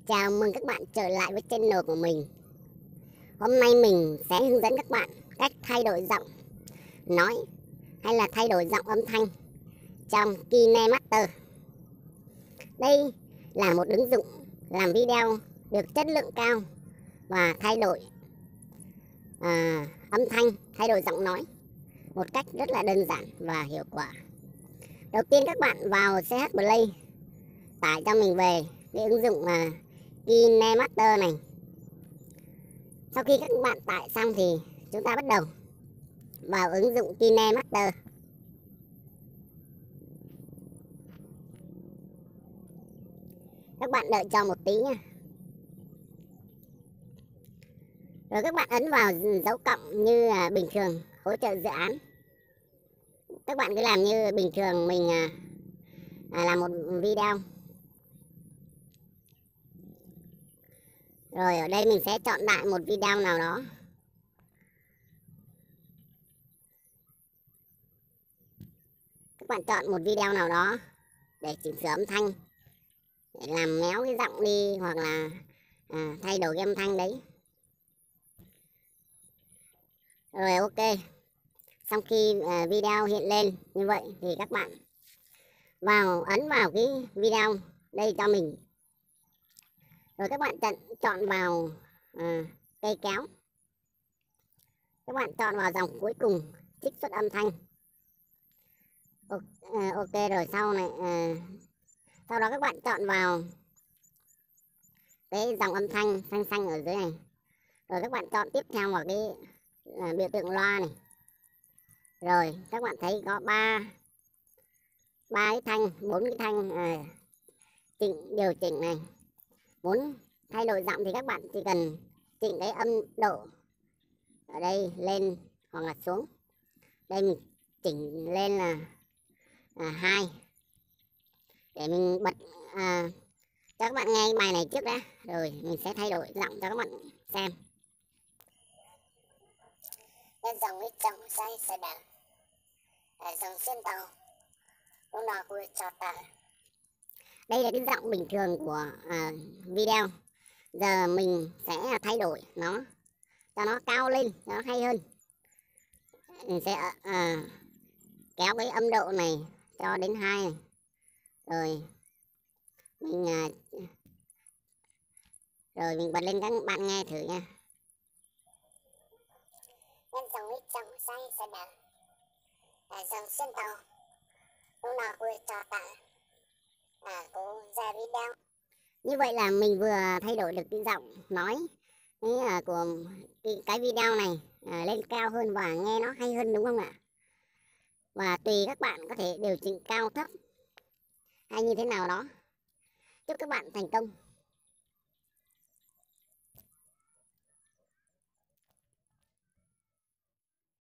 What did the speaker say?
Chào mừng các bạn trở lại với channel của mình. Hôm nay mình sẽ hướng dẫn các bạn cách thay đổi giọng nói hay là thay đổi giọng âm thanh trong KineMaster. Đây là một ứng dụng làm video được chất lượng cao và thay đổi âm thanh, thay đổi giọng nói một cách rất là đơn giản và hiệu quả. Đầu tiên các bạn vào CH Play, tải cho mình về cái ứng dụng KineMaster này. Sau khi các bạn tải xong thì chúng ta bắt đầu vào ứng dụng KineMaster. Các bạn đợi cho một tí nha. Rồi các bạn ấn vào dấu cộng như bình thường, hỗ trợ dự án. Các bạn cứ làm như bình thường mình làm một video. Rồi ở đây mình sẽ chọn đại một video nào đó. Các bạn chọn một video nào đó để chỉnh sửa âm thanh, để làm méo cái giọng đi, hoặc là thay đổi cái âm thanh đấy. Rồi ok. Sau khi video hiện lên như vậy thì các bạn ấn vào cái video đây cho mình. Rồi các bạn chọn vào cây kéo. Các bạn chọn vào dòng cuối cùng, trích xuất âm thanh. Ok rồi sau đó các bạn chọn vào cái dòng âm thanh xanh xanh ở dưới này. Rồi các bạn chọn tiếp theo vào cái biểu tượng loa này. Rồi các bạn thấy có ba cái thanh, 4 cái thanh điều chỉnh này. Muốn thay đổi giọng thì các bạn chỉ cần chỉnh cái âm độ ở đây lên hoặc là xuống. Đây mình chỉnh lên là 2 để mình bật cho các bạn nghe bài này trước đã, rồi mình sẽ thay đổi giọng cho các bạn xem. Nhân dòng ít trong say sẽ đàn dòng xuyên tàu lúc nào vui cho ta. Đây là cái giọng bình thường của video. Giờ mình sẽ thay đổi nó cho nó cao lên, cho nó hay hơn. Mình sẽ kéo cái âm độ này cho đến 2 này. Rồi mình bật lên các bạn nghe thử nha. Nhân dòng ít trong say sẽ đàn dòng xuyên tàu lúc nào vui cho ta cô ra video. Như vậy là mình vừa thay đổi được cái giọng nói của cái video này lên cao hơn và nghe nó hay hơn, đúng không ạ? Và tùy các bạn có thể điều chỉnh cao thấp hay như thế nào đó. Chúc các bạn thành công.